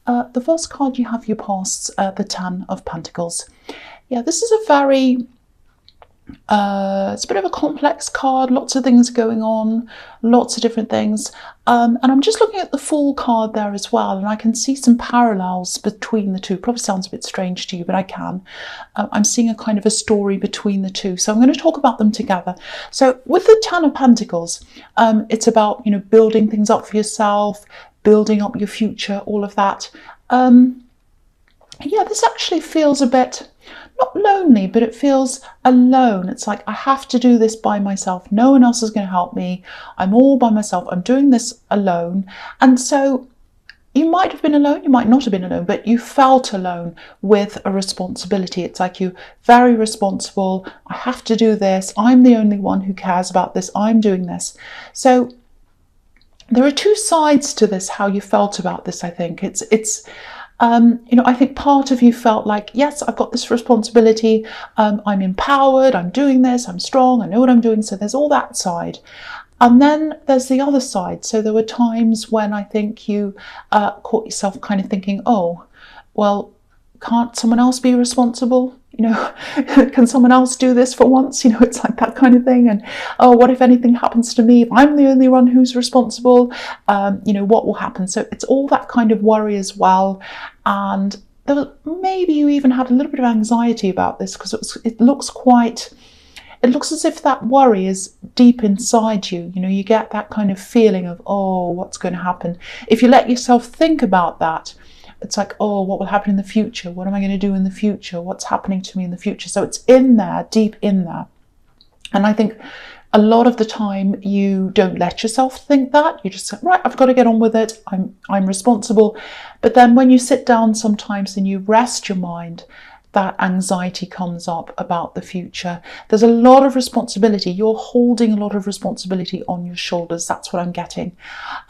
the first card you have your pasts, the Ten of Pentacles. Yeah, this is a very, it's a bit of a complex card, lots of things going on, lots of different things. And I'm just looking at the Fool card there as well, and I can see some parallels between the two. Probably sounds a bit strange to you, but I can. I'm seeing a kind of a story between the two. So I'm going to talk about them together. So with the Ten of Pentacles, it's about, you know, building things up for yourself, building up your future, all of that. Yeah, this actually feels a bit, not lonely, but it feels alone. It's like, I have to do this by myself. No one else is going to help me. I'm all by myself. I'm doing this alone. And so you might have been alone, you might not have been alone, but you felt alone with a responsibility. It's like, you're very responsible. I have to do this. I'm the only one who cares about this. I'm doing this. So there are two sides to this, how you felt about this, I think. You know, I think part of you felt like, yes, I've got this responsibility, I'm empowered, I'm doing this, I'm strong, I know what I'm doing. So there's all that side. And then there's the other side. So there were times when I think you caught yourself kind of thinking, oh, well, can't someone else be responsible? You know, can someone else do this for once? You know, it's like that kind of thing. And, oh, what if anything happens to me? If I'm the only one who's responsible, you know, what will happen? So it's all that kind of worry as well. And there was, maybe you even had a little bit of anxiety about this, because it looks as if that worry is deep inside you. You know, you get that kind of feeling of, oh, what's going to happen? If you let yourself think about that, it's like, oh, what will happen in the future? What am I going to do in the future? What's happening to me in the future? So it's in there, deep in there. And I think a lot of the time you don't let yourself think that. You just say, right, I've got to get on with it. I'm responsible. But then when you sit down sometimes and you rest your mind, that anxiety comes up about the future. There's a lot of responsibility. You're holding a lot of responsibility on your shoulders. That's what I'm getting.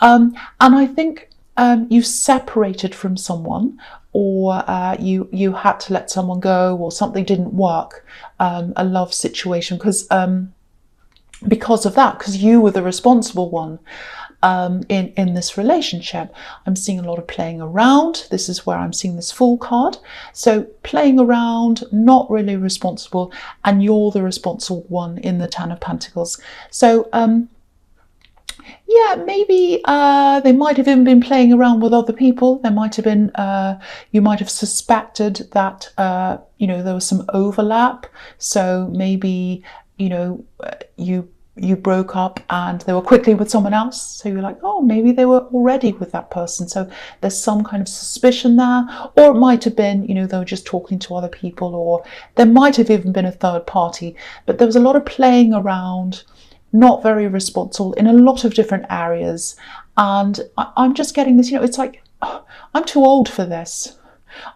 And I think you separated from someone, or you had to let someone go, or something didn't work, a love situation, because of that, because you were the responsible one in this relationship. I'm seeing a lot of playing around. This is where I'm seeing this Fool card. So playing around, not really responsible, and you're the responsible one in the Ten of Pentacles. So yeah, maybe they might have even been playing around with other people. There might have been, you might have suspected that, you know, there was some overlap. So maybe, you know, you broke up and they were quickly with someone else. So you're like, oh, maybe they were already with that person. So there's some kind of suspicion there. Or it might have been, you know, they were just talking to other people, or there might have even been a third party. But there was a lot of playing around, not very responsible in a lot of different areas. And I'm just getting this, you know, it's like, oh, I'm too old for this.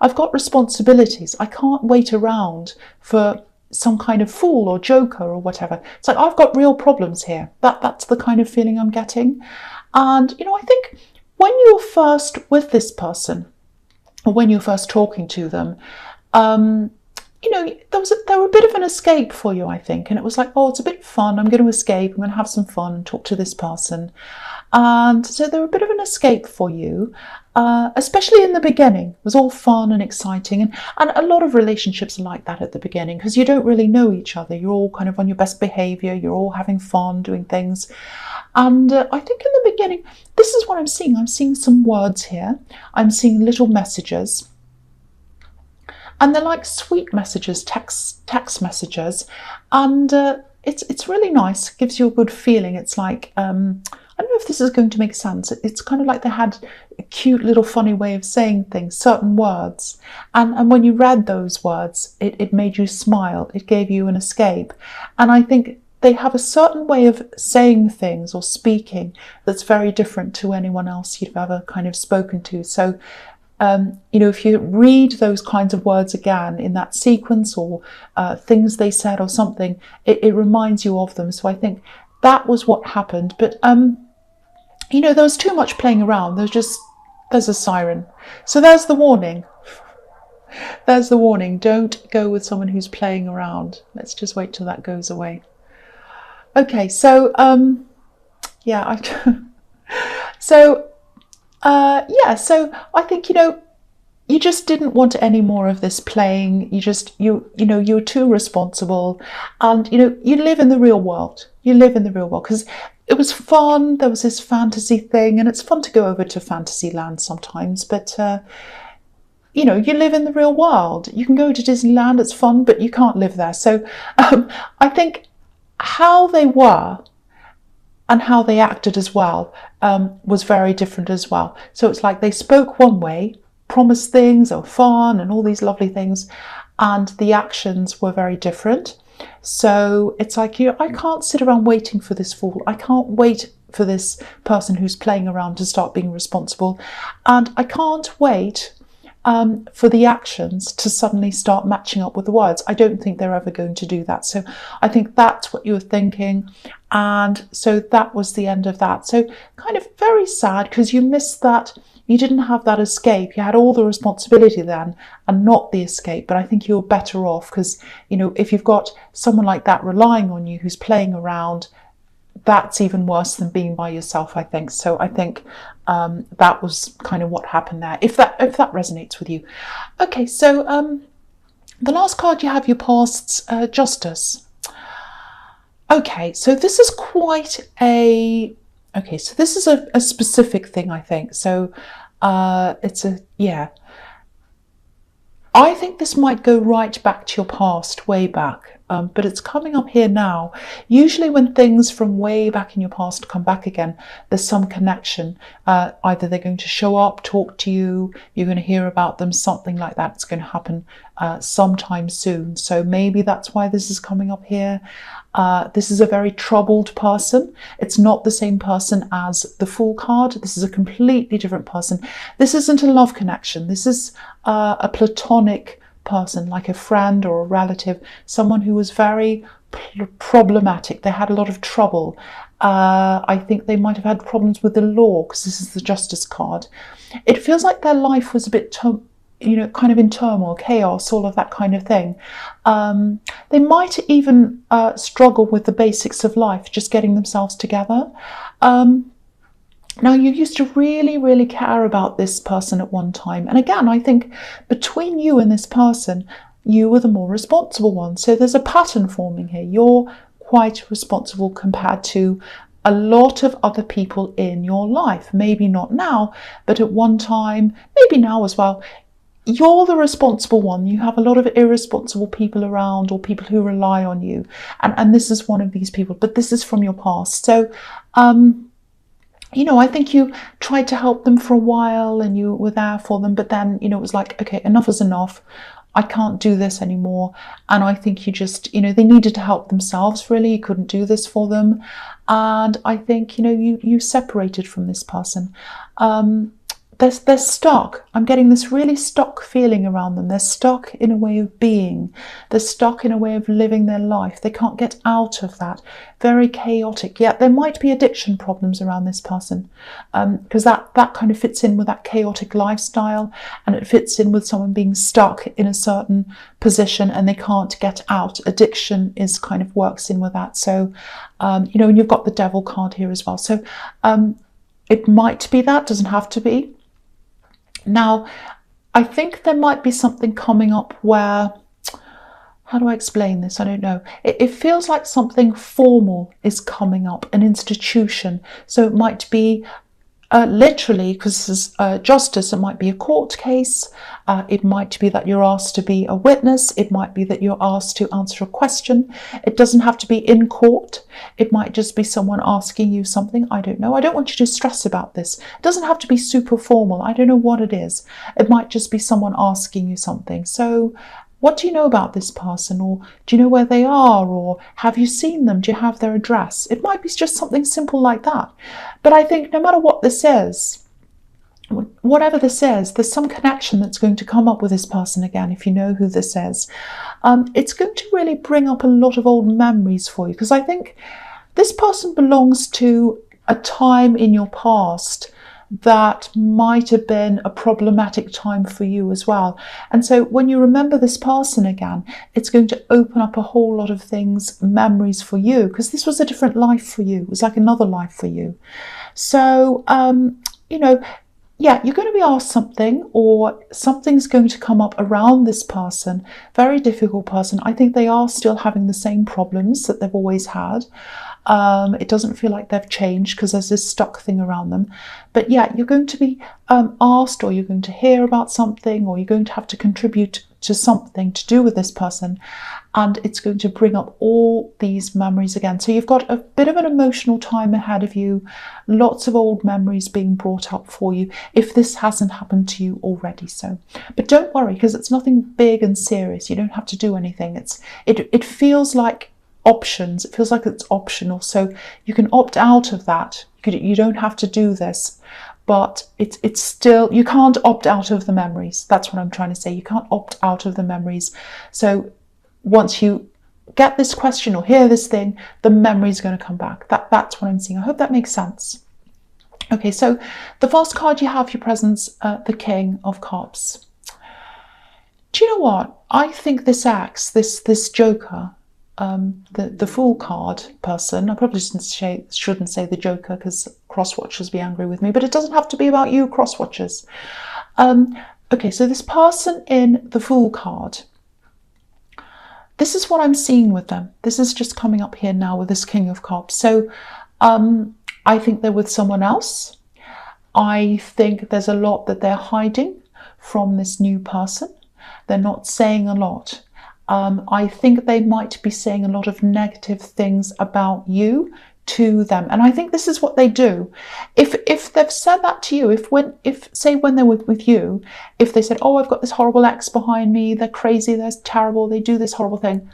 I've got responsibilities. I can't wait around for some kind of fool or joker or whatever. It's like, I've got real problems here. That's the kind of feeling I'm getting. And, you know, I think when you're first with this person, or when you're first talking to them, you know, there were a bit of an escape for you, I think. And it was like, oh, it's a bit fun. I'm going to escape. I'm going to have some fun and talk to this person. And so there were a bit of an escape for you, especially in the beginning. It was all fun and exciting. And a lot of relationships are like that at the beginning, because you don't really know each other. You're all kind of on your best behavior. You're all having fun, doing things. And I think in the beginning, this is what I'm seeing. I'm seeing some words here. I'm seeing little messages. And they're like sweet messages, text messages. And it's really nice. It gives you a good feeling. It's like, I don't know if this is going to make sense. It's kind of like they had a cute little funny way of saying things, certain words. And when you read those words, it made you smile. It gave you an escape. And I think they have a certain way of saying things or speaking that's very different to anyone else you've ever kind of spoken to. So, you know, if you read those kinds of words again in that sequence, or things they said or something, it reminds you of them. So I think that was what happened. But, you know, there was too much playing around. There's a siren. So there's the warning. There's the warning. Don't go with someone who's playing around. Let's just wait till that goes away. Okay, so, yeah, so I think, you know, you just didn't want any more of this playing. You were too responsible, and you live in the real world. You live in the real world because it was fun. There was this fantasy thing, and it's fun to go over to fantasy land sometimes, but you live in the real world. You can go to Disneyland, it's fun, but you can't live there. So I think how they were and how they acted as well was very different as well. So it's like they spoke one way, promised things or fun and all these lovely things, and the actions were very different. So it's like, I can't sit around waiting for this fool. I can't wait for this person who's playing around to start being responsible, and I can't wait for the actions to suddenly start matching up with the words. I don't think they're ever going to do that. So I think that's what you were thinking. And so that was the end of that. So kind of very sad, because you missed that. You didn't have that escape. You had all the responsibility then and not the escape. But I think you're better off, because, if you've got someone like that relying on you who's playing around, that's even worse than being by yourself, I think. So I think that was kind of what happened there, if that resonates with you. Okay, so the last card you have, your past's Justice. Okay, so this is quite a... Okay, so this is a specific thing, I think. So it's a... Yeah. I think this might go right back to your past, way back. But it's coming up here now. Usually when things from way back in your past come back again, there's some connection. Either they're going to show up, talk to you, you're going to hear about them, something like that. It's going to happen sometime soon. So maybe that's why this is coming up here. This is a very troubled person. It's not the same person as the Fool card. This is a completely different person. This isn't a love connection. This is a platonic person, like a friend or a relative, someone who was very problematic. They had a lot of trouble. I think they might have had problems with the law, because this is the Justice card. It feels like their life was a bit kind of in turmoil, chaos, all of that kind of thing. They might even struggle with the basics of life, just getting themselves together. Now, you used to really, really care about this person at one time. And again, I think between you and this person, you were the more responsible one. So there's a pattern forming here. You're quite responsible compared to a lot of other people in your life. Maybe not now, but at one time, maybe now as well. You're the responsible one. You have a lot of irresponsible people around, or people who rely on you. And this is one of these people, but this is from your past. So, I think you tried to help them for a while and you were there for them, but then, it was like, okay, enough is enough. I can't do this anymore. And I think you just, they needed to help themselves, really. You couldn't do this for them. And I think, you separated from this person. They're stuck. I'm getting this really stuck feeling around them. They're stuck in a way of being. They're stuck in a way of living their life. They can't get out of that. Very chaotic. Yeah, there might be addiction problems around this person, because that kind of fits in with that chaotic lifestyle, and it fits in with someone being stuck in a certain position and they can't get out. Addiction is kind of works in with that. So, and you've got the Devil card here as well. So it might be that, doesn't have to be. Now, I think there might be something coming up where, how do I explain this? I don't know. It feels like something formal is coming up, an institution. So it might be literally, because this is justice, it might be a court case. It might be that you're asked to be a witness. It might be that you're asked to answer a question. It doesn't have to be in court. It might just be someone asking you something. I don't know. I don't want you to stress about this. It doesn't have to be super formal. I don't know what it is. It might just be someone asking you something. So what do you know about this person? Or do you know where they are? Or have you seen them? Do you have their address? It might be just something simple like that. But I think no matter what this is, whatever this is, there's some connection that's going to come up with this person again, if you know who this is. It's going to really bring up a lot of old memories for you, because I think this person belongs to a time in your past that might have been a problematic time for you as well. And so when you remember this person again, it's going to open up a whole lot of things, memories for you, because this was a different life for you. It was like another life for you. So, yeah, you're going to be asked something, or something's going to come up around this person. Very difficult person. I think they are still having the same problems that they've always had. It doesn't feel like they've changed because there's this stuck thing around them. But yeah, you're going to be asked, or you're going to hear about something, or you're going to have to contribute to something to do with this person, and it's going to bring up all these memories again. So you've got a bit of an emotional time ahead of you, lots of old memories being brought up for you, if this hasn't happened to you already. So, but don't worry, because it's nothing big and serious. You don't have to do anything. It feels like options. It feels like it's optional, so you can opt out of that. You don't have to do this, but it's still, you can't opt out of the memories. That's what I'm trying to say. You can't opt out of the memories. So once you get this question or hear this thing, the memory is going to come back. That's what I'm seeing. I hope that makes sense. Okay, so the first card you have, your presence, the King of Cups. Do you know what? I think this ex, this Joker, the Fool card person, I probably shouldn't say the Joker, because cross-watchers be angry with me, but it doesn't have to be about you, cross-watchers. Okay, so this person in the Fool card, this is what I'm seeing with them. This is just coming up here now with this King of Cups. So I think they're with someone else. I think there's a lot that they're hiding from this new person. They're not saying a lot. I think they might be saying a lot of negative things about you to them, and I think this is what they do. If they've said that to you, if say when they're with you, if they said, oh, I've got this horrible ex behind me, they're crazy, they're terrible, they do this horrible thing.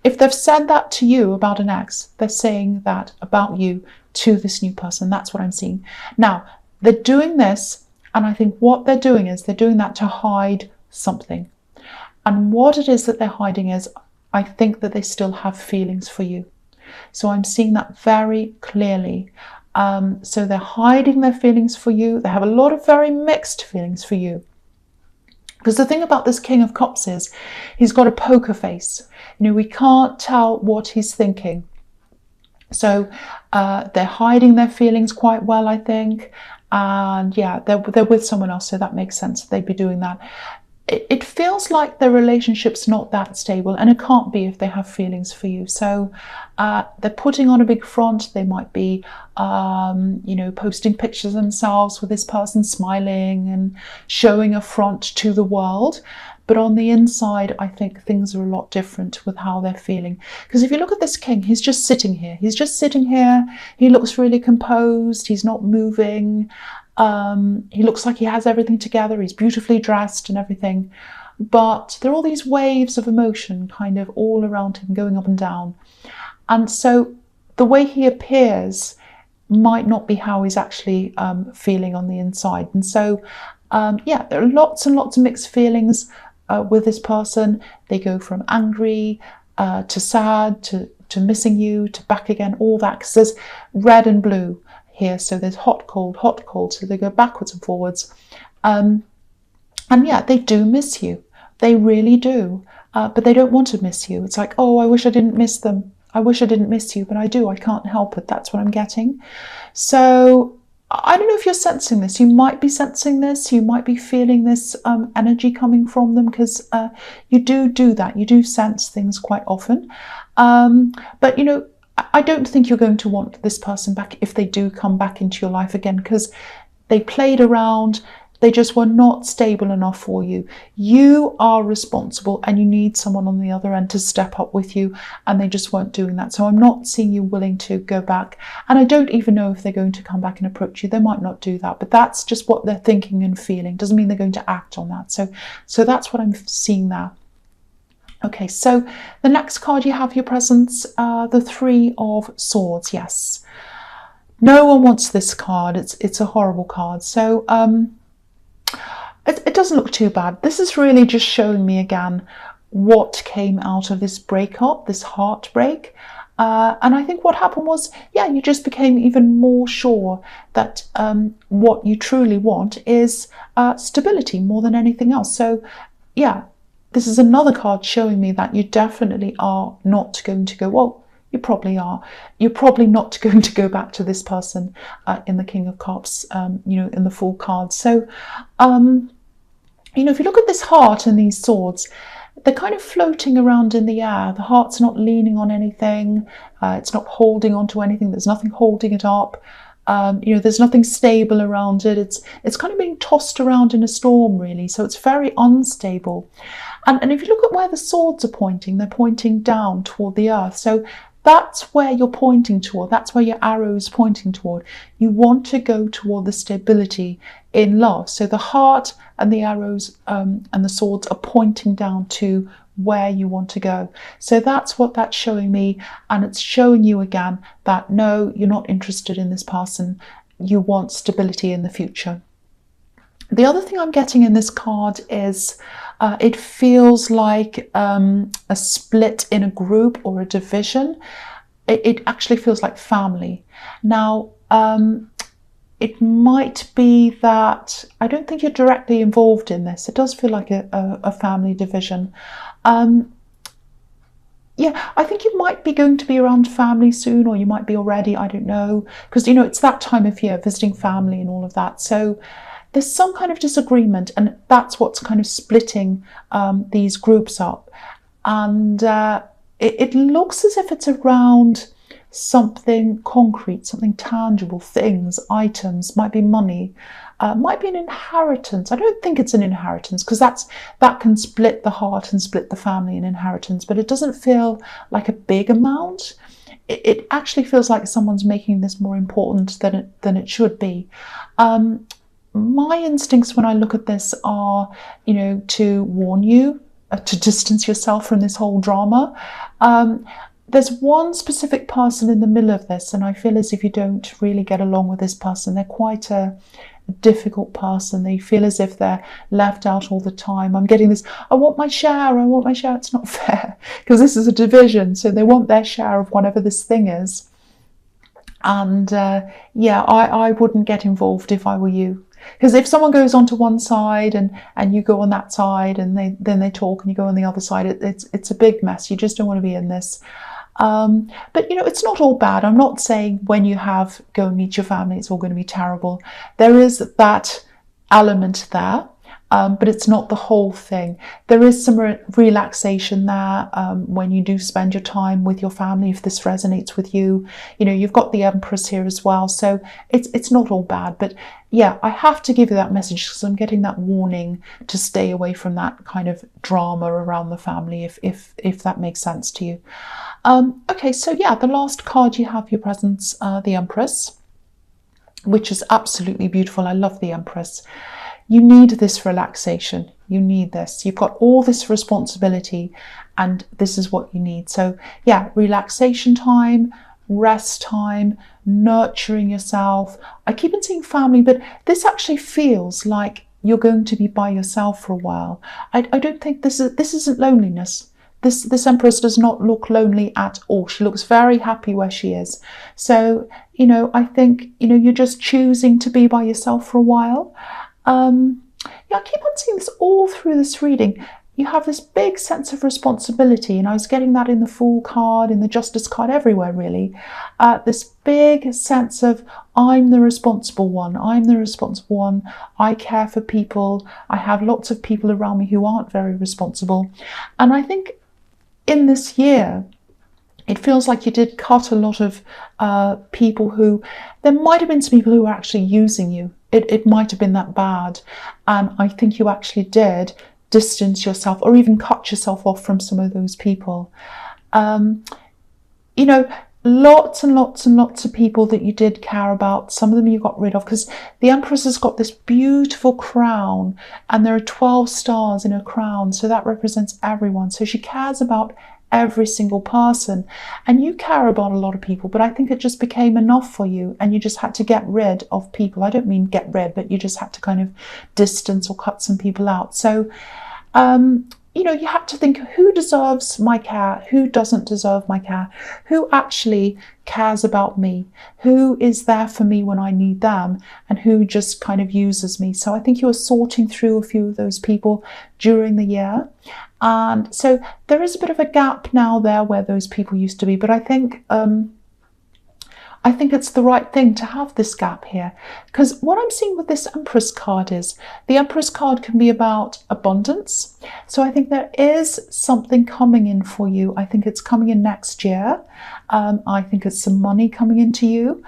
If they've said that to you about an ex, they're saying that about you to this new person. That's what I'm seeing. Now, they're doing this, and I think what they're doing is they're doing that to hide something. And what it is that they're hiding is, I think that they still have feelings for you. So I'm seeing that very clearly. So they're hiding their feelings for you. They have a lot of very mixed feelings for you. Because the thing about this King of Cups is, he's got a poker face. You know, we can't tell what he's thinking. So they're hiding their feelings quite well, I think. And yeah, they're with someone else, so that makes sense. They'd be doing that. It feels like their relationship's not that stable, and it can't be if they have feelings for you. So they're putting on a big front. They might be, you know, posting pictures of themselves with this person smiling and showing a front to the world. But on the inside, I think things are a lot different with how they're feeling. Because if you look at this king, he's just sitting here. He's just sitting here. He looks really composed. He's not moving. He looks like he has everything together. He's beautifully dressed and everything. But there are all these waves of emotion kind of all around him, going up and down. And so the way he appears might not be how he's actually feeling on the inside. And so, yeah, there are lots and lots of mixed feelings with this person. They go from angry to sad to missing you to back again, all that, because there's red and blue here. So there's hot, cold, so they go backwards and forwards. And yeah, they do miss you. They really do. But they don't want to miss you. It's like, oh, I wish I didn't miss them. I wish I didn't miss you, but I do. I can't help it. That's what I'm getting. So I don't know if you're sensing this. You might be sensing this. You might be feeling this energy coming from them, because you do that. You do sense things quite often. But, you know, I don't think you're going to want this person back if they do come back into your life again, because they played around. They just were not stable enough for you. You are responsible, and you need someone on the other end to step up with you, and they just weren't doing that. So I'm not seeing you willing to go back. And I don't even know if they're going to come back and approach you. They might not do that, but that's just what they're thinking and feeling. Doesn't mean they're going to act on that. So that's what I'm seeing there. Okay, so the next card you have, your presence, the Three of Swords. Yes, no one wants this card. It's a horrible card. So it doesn't look too bad. This is really just showing me again what came out of this breakup, this heartbreak. And I think what happened was, yeah, you just became even more sure that what you truly want is stability more than anything else. So yeah, this is another card showing me that you definitely are not going to go, well, You probably are. You're probably not going to go back to this person in the King of Cups, in the Fool card. So, if you look at this heart and these swords, they're kind of floating around in the air. The heart's not leaning on anything. It's not holding onto anything. There's nothing holding it up. There's nothing stable around it. It's kind of being tossed around in a storm, really. So it's very unstable. And if you look at where the swords are pointing, they're pointing down toward the earth. So that's where you're pointing toward. That's where your arrow is pointing toward. You want to go toward the stability in love. So the heart and the arrows and the swords are pointing down to where you want to go. So that's what that's showing me, and it's showing you again that no, you're not interested in this person. You want stability in the future. The other thing I'm getting in this card is it feels like a split in a group or a division. It actually feels like family. Now, it might be that I don't think you're directly involved in this. It does feel like a family division. Yeah, I think you might be going to be around family soon, or you might be already, I don't know, because it's that time of year, visiting family and all of that. So there's some kind of disagreement, and that's what's kind of splitting these groups up. And it looks as if it's around something concrete, something tangible, things, items, might be money, might be an inheritance. I don't think it's an inheritance, because that can split the heart and split the family in inheritance, but it doesn't feel like a big amount. It actually feels like someone's making this more important than it should be. My instincts when I look at this are, to warn you, to distance yourself from this whole drama. There's one specific person in the middle of this, and I feel as if you don't really get along with this person. They're quite a difficult person. They feel as if they're left out all the time. I'm getting this, I want my share, I want my share. It's not fair, because this is a division, so they want their share of whatever this thing is. And I wouldn't get involved if I were you. Because if someone goes onto one side and you go on that side, and then they talk and you go on the other side, it's a big mess. You just don't want to be in this. But it's not all bad. I'm not saying when you go and meet your family, it's all going to be terrible. There is that element there, but it's not the whole thing. There is some relaxation there when you do spend your time with your family, if this resonates with you. You've got the Empress here as well, so it's not all bad. But yeah, I have to give you that message, because I'm getting that warning to stay away from that kind of drama around the family, if that makes sense to you. Okay, so yeah, the last card you have, your presence, the Empress, which is absolutely beautiful. I love the Empress. You need this relaxation. You need this. You've got all this responsibility, and this is what you need. So yeah, relaxation time, rest time, nurturing yourself. I keep on seeing family, but this actually feels like you're going to be by yourself for a while. I don't think this isn't loneliness. This Empress does not look lonely at all. She looks very happy where she is. So, I think, you're just choosing to be by yourself for a while. I keep on seeing this all through this reading. You have this big sense of responsibility, and I was getting that in the Fool card, in the Justice card, everywhere really. This big sense of, I'm the responsible one. I'm the responsible one. I care for people. I have lots of people around me who aren't very responsible. And I think in this year, it feels like you did cut a lot of people who, there might have been some people who were actually using you. It might have been that bad. And I think you actually did distance yourself, or even cut yourself off from some of those people. Lots and lots and lots of people that you did care about, some of them you got rid of, because the Empress has got this beautiful crown, and there are 12 stars in her crown, so that represents everyone. So she cares about every single person, and you care about a lot of people, but I think it just became enough for you, and you just had to get rid of people. I don't mean get rid, but you just had to kind of distance or cut some people out. So you know, you have to think, who deserves my care? Who doesn't deserve my care? Who actually cares about me? Who is there for me when I need them? And who just kind of uses me? So I think you're sorting through a few of those people during the year. And so there is a bit of a gap now there where those people used to be. But I think it's the right thing to have this gap here, because what I'm seeing with this Empress card is the Empress card can be about abundance. So I think there is something coming in for you. I think it's coming in next year. I think it's some money coming into you.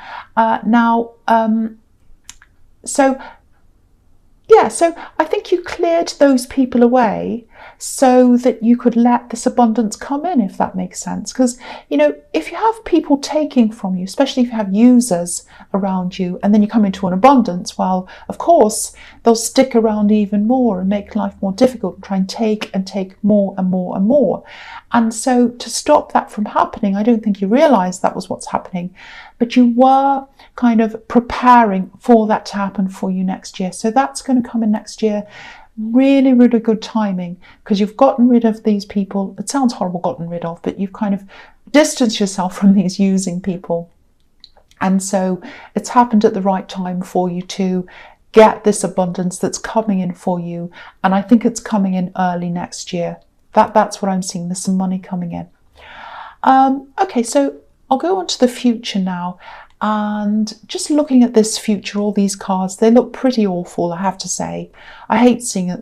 So I think you cleared those people away so that you could let this abundance come in, if that makes sense. Because, you know, if you have people taking from you, especially if you have users around you, and then you come into an abundance, well, of course, they'll stick around even more and make life more difficult and try and take more and more and more. And so to stop that from happening, I don't think you realised that was what's happening, but you were kind of preparing for that to happen for you next year. So that's going to come in next year. Really, really good timing, because you've gotten rid of these people. It sounds horrible, gotten rid of, but you've kind of distanced yourself from these using people. And so it's happened at the right time for you to get this abundance that's coming in for you. And I think it's coming in early next year. That's what I'm seeing. There's some money coming in. Okay, so I'll go on to the future now. And just looking at this future, all these cards, they look pretty awful, I have to say. I hate seeing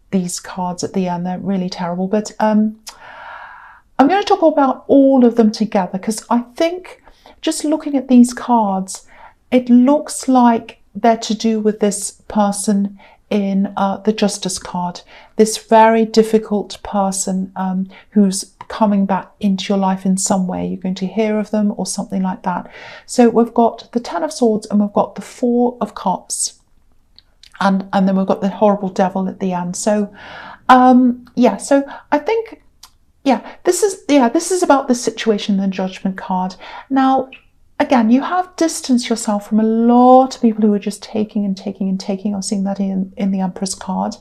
these cards at the end. They're really terrible. But I'm going to talk about all of them together, because I think just looking at these cards, it looks like they're to do with this person in the Justice card. This very difficult person who's coming back into your life in some way. You're going to hear of them or something like that. So we've got the Ten of Swords and we've got the Four of Cups, and then we've got the horrible Devil at the end. So so I think this is about the situation in the Judgment card. Now again, you have distanced yourself from a lot of people who are just taking and taking and taking. I'm seeing that in the Empress card.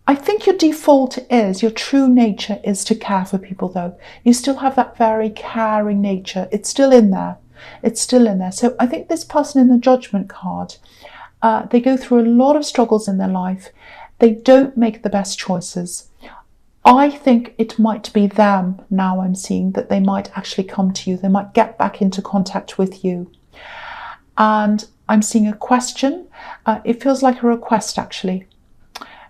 I think your default is, your true nature is to care for people though. You still have that very caring nature. It's still in there. It's still in there. So I think this person in the Judgment card, they go through a lot of struggles in their life. They don't make the best choices. I think it might be them now. I'm seeing that they might actually come to you. They might get back into contact with you. And I'm seeing a question. It feels like a request actually.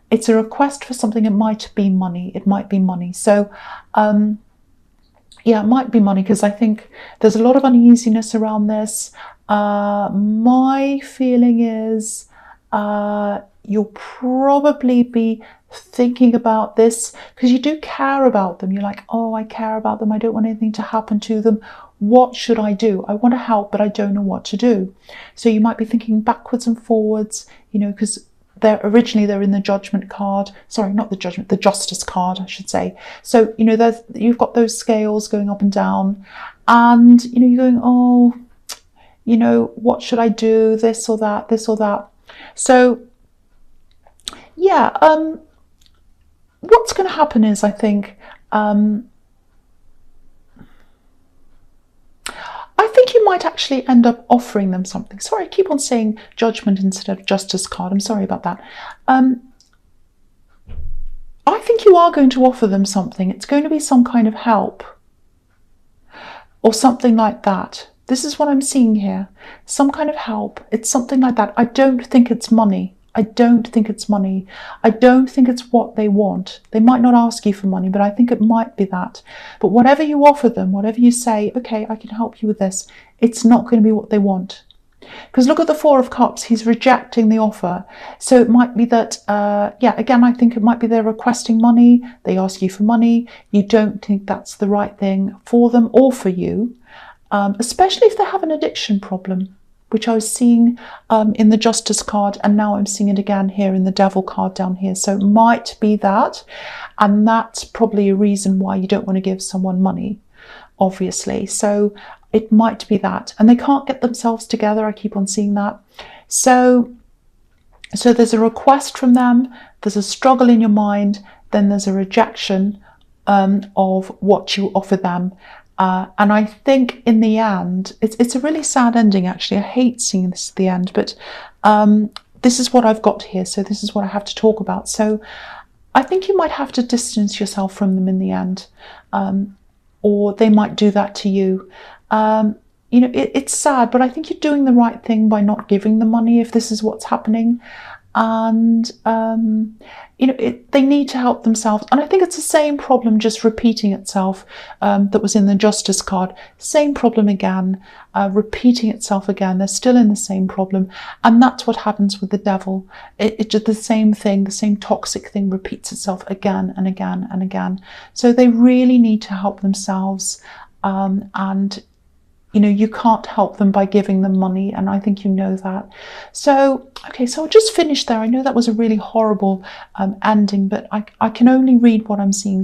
It's a request for something. It might be money. It might be money. So, it might be money, because I think there's a lot of uneasiness around this. My feeling is you'll probably be thinking about this because you do care about them. You're like, oh, I care about them. I don't want anything to happen to them. What should I do? I want to help, but I don't know what to do. So you might be thinking backwards and forwards, you know, because they're in the Judgment card. Sorry, not the Judgment, the Justice card, I should say. So, you know, you've got those scales going up and down, and, you know, you're going, oh, you know, what should I do? This or that, this or that. So, what's going to happen is, I think, you might actually end up offering them something. Sorry, I keep on saying Judgment instead of Justice card. I'm sorry about that. I think you are going to offer them something. It's going to be some kind of help or something like that. This is what I'm seeing here. Some kind of help. It's something like that. I don't think it's money. I don't think it's money. I don't think it's what they want. They might not ask you for money, but I think it might be that. But whatever you offer them, whatever you say, okay, I can help you with this, it's not going to be what they want. Because look at the Four of Cups, he's rejecting the offer. So it might be that, again, I think it might be they're requesting money, they ask you for money, you don't think that's the right thing for them or for you, especially if they have an addiction problem, which I was seeing in the Justice card, and now I'm seeing it again here in the Devil card down here. So it might be that, and that's probably a reason why you don't want to give someone money, obviously. So it might be that, and they can't get themselves together. I keep on seeing that. So So there's a request from them, there's a struggle in your mind, then there's a rejection of what you offer them. And I think in the end, it's a really sad ending, actually. I hate seeing this at the end, but this is what I've got here. So this is what I have to talk about. So I think you might have to distance yourself from them in the end, or they might do that to you. You know, it's sad, but I think you're doing the right thing by not giving the money if this is what's happening. And, you know, they need to help themselves. And I think it's the same problem just repeating itself that was in the Justice card. Same problem again, repeating itself again. They're still in the same problem. And that's what happens with the devil. It's just the same thing, the same toxic thing repeats itself again and again and again. So they really need to help themselves. And you know, you can't help them by giving them money, and I think you know that. So, okay, so I'll just finish there. I know that was a really horrible ending, but I can only read what I'm seeing.